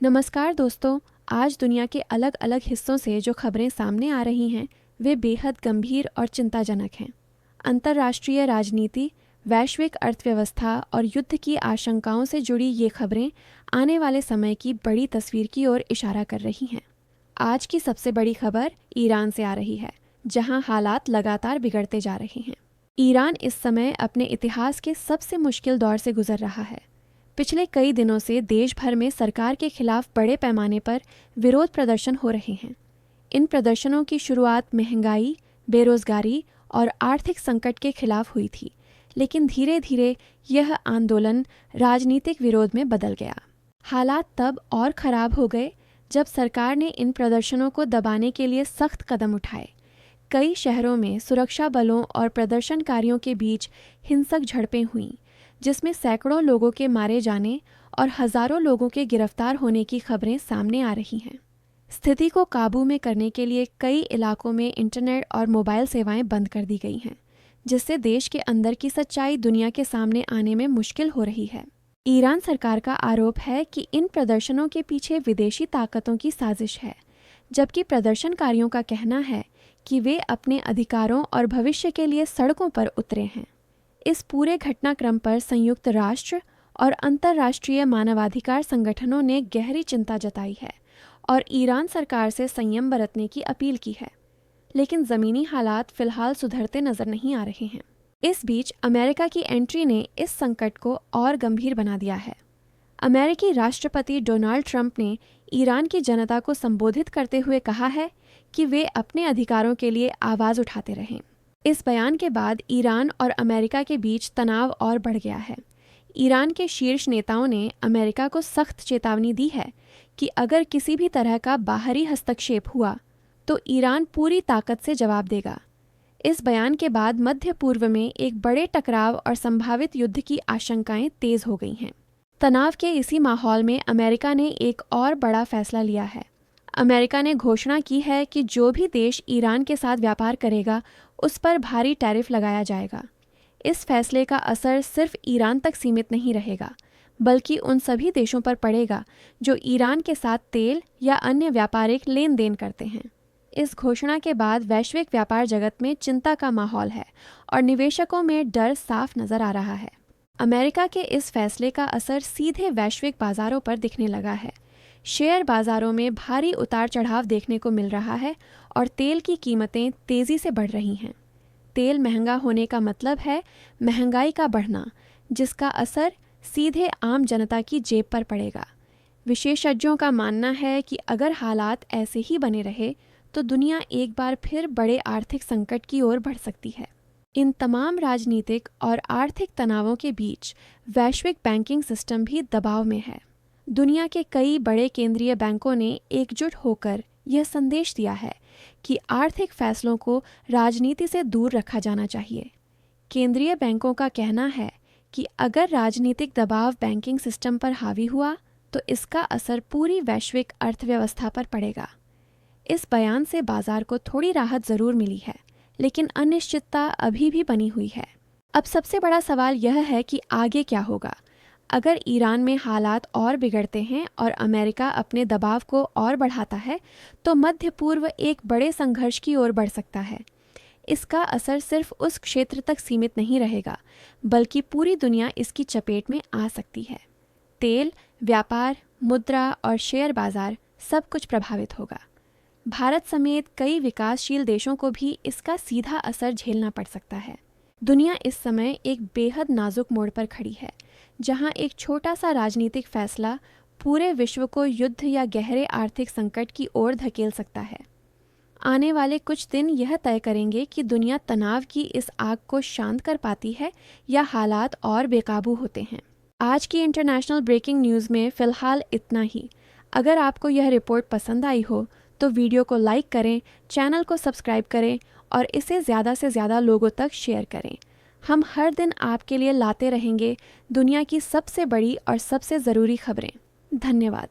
नमस्कार दोस्तों। आज दुनिया के अलग अलग हिस्सों से जो खबरें सामने आ रही हैं वे बेहद गंभीर और चिंताजनक हैं। अंतर्राष्ट्रीय राजनीति, वैश्विक अर्थव्यवस्था और युद्ध की आशंकाओं से जुड़ी ये खबरें आने वाले समय की बड़ी तस्वीर की ओर इशारा कर रही हैं। आज की सबसे बड़ी खबर ईरान से आ रही है, जहां हालात लगातार बिगड़ते जा रहे हैं। ईरान इस समय अपने इतिहास के सबसे मुश्किल दौर से गुजर रहा है। पिछले कई दिनों से देश भर में सरकार के खिलाफ बड़े पैमाने पर विरोध प्रदर्शन हो रहे हैं। इन प्रदर्शनों की शुरुआत महंगाई, बेरोजगारी और आर्थिक संकट के खिलाफ हुई थी, लेकिन धीरे धीरे यह आंदोलन राजनीतिक विरोध में बदल गया। हालात तब और खराब हो गए जब सरकार ने इन प्रदर्शनों को दबाने के लिए सख्त कदम उठाए। कई शहरों में सुरक्षा बलों और प्रदर्शनकारियों के बीच हिंसक झड़पें हुईं, जिसमें सैकड़ों लोगों के मारे जाने और हजारों लोगों के गिरफ्तार होने की खबरें सामने आ रही हैं। स्थिति को काबू में करने के लिए कई इलाकों में इंटरनेट और मोबाइल सेवाएं बंद कर दी गई हैं, जिससे देश के अंदर की सच्चाई दुनिया के सामने आने में मुश्किल हो रही है। ईरान सरकार का आरोप है कि इन प्रदर्शनों के पीछे विदेशी ताकतों की साजिश है, जबकि प्रदर्शनकारियों का कहना है कि वे अपने अधिकारों और भविष्य के लिए सड़कों पर उतरे हैं। इस पूरे घटनाक्रम पर संयुक्त राष्ट्र और अंतर्राष्ट्रीय मानवाधिकार संगठनों ने गहरी चिंता जताई है और ईरान सरकार से संयम बरतने की अपील की है, लेकिन ज़मीनी हालात फिलहाल सुधरते नजर नहीं आ रहे हैं। इस बीच अमेरिका की एंट्री ने इस संकट को और गंभीर बना दिया है। अमेरिकी राष्ट्रपति डोनाल्ड ट्रंप ने ईरान की जनता को संबोधित करते हुए कहा है कि वे अपने अधिकारों के लिए आवाज़ उठाते रहें। इस बयान के बाद ईरान और अमेरिका के बीच तनाव और बढ़ गया है। ईरान के शीर्ष नेताओं ने अमेरिका को सख्त चेतावनी दी है कि अगर किसी भी तरह का बाहरी हस्तक्षेप हुआ तो ईरान पूरी ताकत से जवाब देगा। इस बयान के बाद मध्य पूर्व में एक बड़े टकराव और संभावित युद्ध की आशंकाएं तेज हो गई हैं। तनाव के इसी माहौल में अमेरिका ने एक और बड़ा फैसला लिया है। अमेरिका ने घोषणा की है कि जो भी देश ईरान के साथ व्यापार करेगा उस पर भारी टैरिफ लगाया जाएगा। इस फैसले का असर सिर्फ ईरान तक सीमित नहीं रहेगा, बल्कि उन सभी देशों पर पड़ेगा जो ईरान के साथ तेल या अन्य व्यापारिक लेन देन करते हैं। इस घोषणा के बाद वैश्विक व्यापार जगत में चिंता का माहौल है और निवेशकों में डर साफ नजर आ रहा है। अमेरिका के इस फैसले का असर सीधे वैश्विक बाजारों पर दिखने लगा है। शेयर बाजारों में भारी उतार चढ़ाव देखने को मिल रहा है और तेल की कीमतें तेजी से बढ़ रही हैं। तेल महंगा होने का मतलब है महंगाई का बढ़ना, जिसका असर सीधे आम जनता की जेब पर पड़ेगा। विशेषज्ञों का मानना है कि अगर हालात ऐसे ही बने रहे तो दुनिया एक बार फिर बड़े आर्थिक संकट की ओर बढ़ सकती है। इन तमाम राजनीतिक और आर्थिक तनावों के बीच वैश्विक बैंकिंग सिस्टम भी दबाव में है। दुनिया के कई बड़े केंद्रीय बैंकों ने एकजुट होकर यह संदेश दिया है कि आर्थिक फैसलों को राजनीति से दूर रखा जाना चाहिए। केंद्रीय बैंकों का कहना है कि अगर राजनीतिक दबाव बैंकिंग सिस्टम पर हावी हुआ तो इसका असर पूरी वैश्विक अर्थव्यवस्था पर पड़ेगा। इस बयान से बाजार को थोड़ी राहत जरूर मिली है, लेकिन अनिश्चितता अभी भी बनी हुई है। अब सबसे बड़ा सवाल यह है कि आगे क्या होगा। अगर ईरान में हालात और बिगड़ते हैं और अमेरिका अपने दबाव को और बढ़ाता है तो मध्य पूर्व एक बड़े संघर्ष की ओर बढ़ सकता है। इसका असर सिर्फ उस क्षेत्र तक सीमित नहीं रहेगा, बल्कि पूरी दुनिया इसकी चपेट में आ सकती है। तेल, व्यापार, मुद्रा और शेयर बाजार सब कुछ प्रभावित होगा। भारत समेत कई विकासशील देशों को भी इसका सीधा असर झेलना पड़ सकता है। दुनिया इस समय एक बेहद नाजुक मोड़ पर खड़ी है, जहां एक छोटा सा राजनीतिक फैसला पूरे विश्व को युद्ध या गहरे आर्थिक संकट की ओर धकेल सकता है। आने वाले कुछ दिन यह तय करेंगे कि दुनिया तनाव की इस आग को शांत कर पाती है या हालात और बेकाबू होते हैं। आज की इंटरनेशनल ब्रेकिंग न्यूज़ में फ़िलहाल इतना ही। अगर आपको यह रिपोर्ट पसंद आई हो तो वीडियो को लाइक करें, चैनल को सब्सक्राइब करें और इसे ज़्यादा से ज़्यादा लोगों तक शेयर करें। हम हर दिन आपके लिए लाते रहेंगे दुनिया की सबसे बड़ी और सबसे ज़रूरी खबरें। धन्यवाद।